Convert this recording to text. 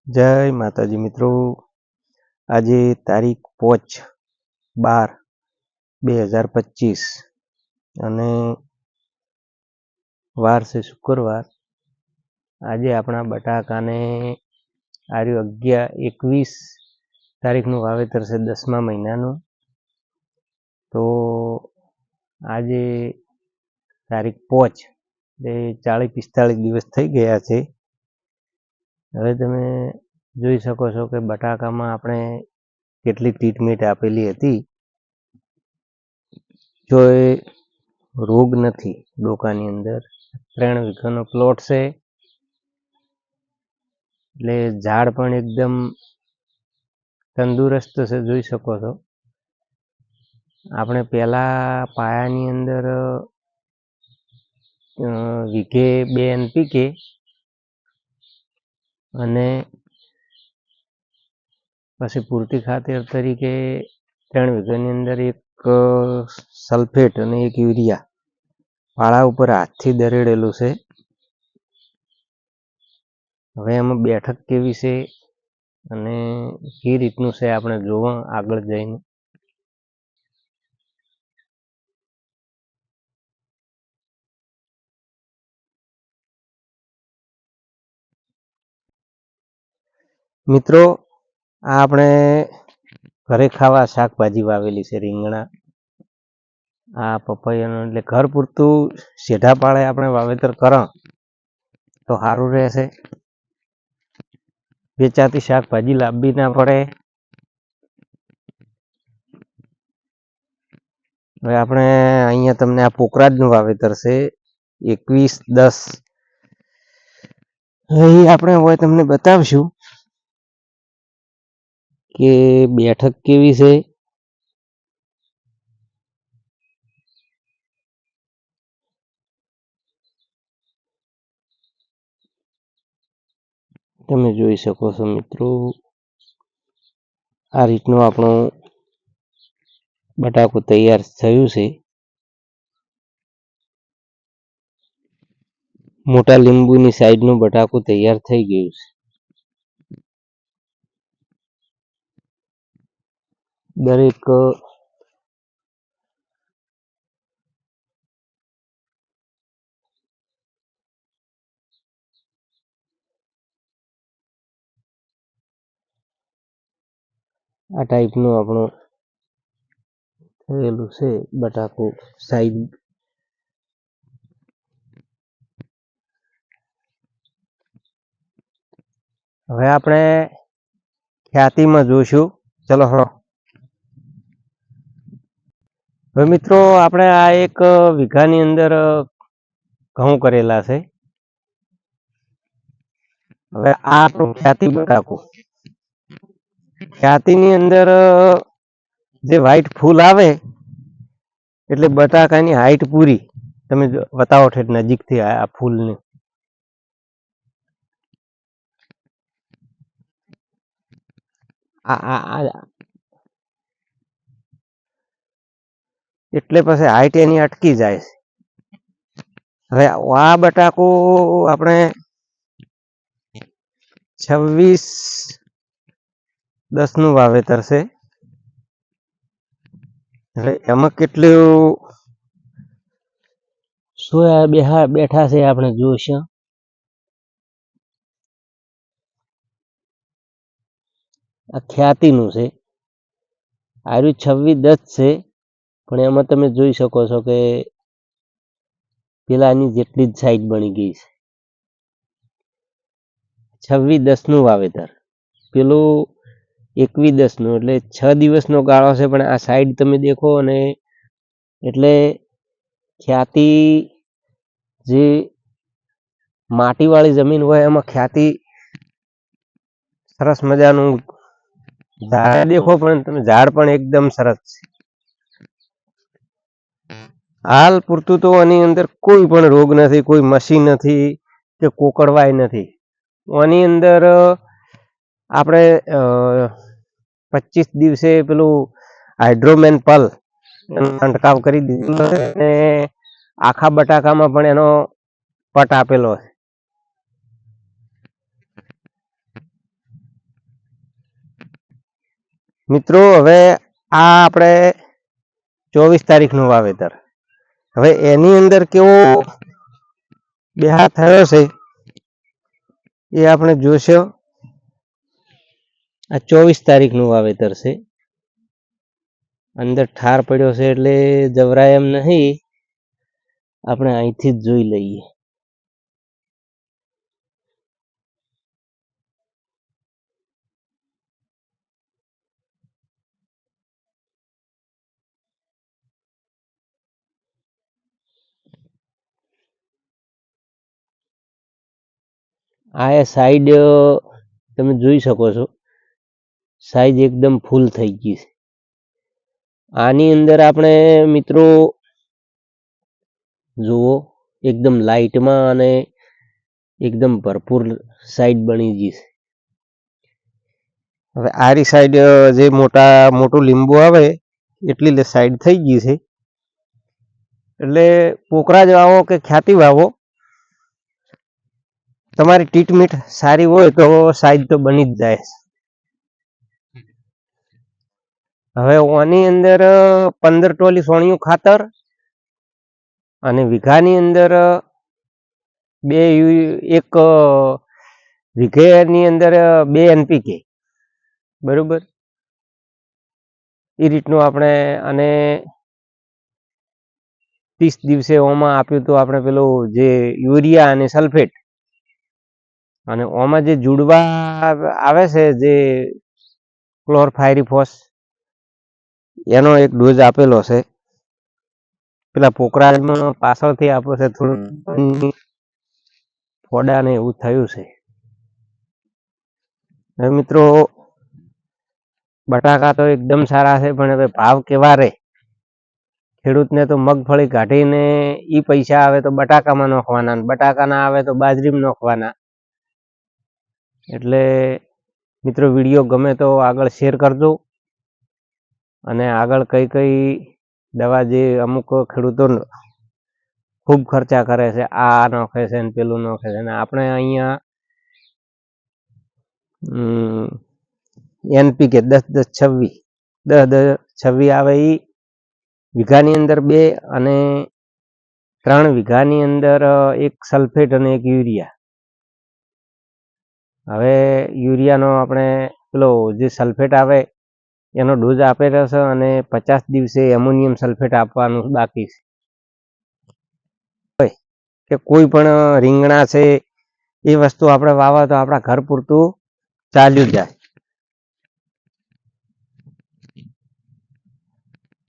જય માતાજી મિત્રો, આજે તારીખ 5/12/2025 અને વાર છે શુક્રવાર। આજે આપણા બટાકાને આર્યું 21 તારીખનું વાવેતર છે 10મા મહિનાનું। તો આજે તારીખ 5 એટલે 40-45 દિવસ થઈ ગયા છે। હવે તમે જોઈ શકો છો કે બટાકામાં આપણે કેટલી ટ્રીટમેન્ટ આપેલી હતી। જો એ રોગ નથી ડોકાની અંદર। 3 વીઘાનો પ્લોટ છે એટલે ઝાડ પણ એકદમ તંદુરસ્ત છે, જોઈ શકો છો। આપણે પહેલા પાયાની અંદર વીઘે 2 NPK અને પછી પૂરતી ખાતર તરીકે 3 વીઘાની અંદર 1 સલ્ફેટ અને 1 યુરિયા પાળા ઉપર હાથથી દરેડેલું છે। હવે એમાં બેઠક કેવી છે અને કઈ રીતનું છે આપણે જોવા આગળ જઈને। મિત્રો, આ આપણે ઘરે ખાવા શાકભાજી વાવેલી છે, રીંગણા, આ પપૈયાનું, એટલે ઘર પૂરતું સીધા પાળે આપણે વાવેતર કરો તો સારું રહેશે। વેચાતી શાકભાજી લાવવી ના પડે। હવે આપણે અહીંયા તમને આ પોકરાજનું વાવેતર છે 21-10। અહીં આપણે હવે તમને બતાવશું કે બેઠક કેવી છે, તમે જોઈ શકો છો મિત્રો। આ રીતનું આપણું બટાકું તૈયાર થયું છે। મોટા લીંબુની સાઈડનું બટાકું તૈયાર થઈ ગયું છે। દરેક આ ટાઈપનું આપણું થયેલું છે બટાકું સાઈડ। હવે આપણે ખ્યાતિમાં જોઈશું। ચલો હળો। હવે મિત્રો, આપણે આ 1 વીઘાની અંદર ઘઉં કરેલા છે। હવે આ આપણું ખ્યાતિ બટાકું, ખ્યાતિની અંદર જે વ્હાઈટ ફૂલ આવે એટલે બટાકાની હાઈટ પૂરી। તમે બતાવો ઠેઠ નજીકથી આ ફૂલને। એટલે પછી હાઈટ એની અટકી જાય છે। હવે આ બટાકું આપણે 26-10નું વાવેતર છે। હવે એમાં કેટલું બેઠા છે આપણે જોઈશું। આ ખ્યાતિનું છે, આર્યું 26-10 છે, પણ એમાં તમે જોઈ શકો છો કે પેલાની જેટલી જ સાઈડ બની ગઈ છે। 26-10નું વાવેતર, પેલું 21-10નું, એટલે 6 દિવસનો ગાળો છે। પણ આ સાઈડ તમે દેખો અને એટલે ખ્યાતિ જે માટીવાળી જમીન હોય એમાં ખ્યાતિ સરસ મજાનું ઝાડ દેખો, પણ તમે ઝાડ પણ એકદમ સરસ છે। હાલ પૂરતું તો આની અંદર કોઈ પણ રોગ નથી, કોઈ મસી નથી કે કોકડવાય નથી। આની અંદર આપણે 25 દિવસે પેલું હાઇડ્રોમેન પલ છંટકાવ કરી દીધું અને આખા બટાકામાં પણ એનો પટ આપેલો છે। મિત્રો હવે આ આપણે 24 તારીખનું વાવેતર, હવે એની અંદર કેવો બેહાર થયો છે એ આપણે જોશો. આ 24 તારીખનું વાવેતર છે, અંદર ઠાર પડ્યો છે એટલે જવરાય એમ નહીં, આપણે અહીંથી જ જોઈ લઈએ. આ સાઈડ તમે જોઈ શકો છો, સાઈઝ એકદમ ફૂલ થઈ ગઈ છે. આની અંદર આપણે મિત્રો જુઓ એકદમ લાઇટમાં અને એકદમ ભરપૂર સાઈડ બની ગઈ છે. હવે આરી સાઈડ જે મોટું લીંબુ આવે એટલી સાઈડ થઈ ગઈ છે. એટલે પોકરાજ વાવો કે ખ્યાતિ વાવો, તમારી ટ્રીટમેન્ટ સારી હોય તો સાઈઝ તો બની જ જાય. હવે આની અંદર 15 ટોલી સોણિયું ખાતર અને વીઘાની અંદર એક વીઘેની અંદર 2 NPK, બરોબર. એ રીતનું આપણે, અને 30 દિવસે ઓમાં આપ્યું તો આપણે પેલું જે યુરિયા અને સલ્ફેટ, અને ઓમાં જે જુડવા આવે છે જે ક્લોરફાયરીફોસ, એનો એક ડોઝ આપેલો છે. પેલા પોકરાજમાં પાછળથી આપ્યો છે, થોડું ફોડા ને એવું થયું છે. હવે મિત્રો બટાકા તો એકદમ સારા છે, પણ હવે ભાવ કેવા રહે? ખેડૂતને તો મગફળી કાઢીને ઈ પૈસા આવે તો બટાકામાં નોખવાના, બટાકા ના આવે તો બાજરીમાં નોખવાના. એટલે મિત્રો વિડીયો ગમે તો આગળ શેર કરજો, અને આગળ કઈ કઈ દવા જે અમુક ખેડૂતો ખૂબ ખર્ચા કરે છે, આ નોખે છે ને પેલું નોખે છે, અને આપણે અહીંયા NPK 10-10-26 આવે ઈ વીઘાની અંદર 2, અને 3 વીઘાની અંદર 1 સલ્ફેટ અને 1 યુરિયા. હવે યુરિયાનો આપણે પેલો જે સલ્ફેટ આવે એનો ડોઝ આપેલો છે, અને 50 દિવસે એમોનિયમ સલ્ફેટ આપવાનું બાકી છે. કે કોઈ પણ રીંગણા છે એ વસ્તુ આપણે વાવા તો આપણા ઘર પૂરતું ચાલ્યું જાય.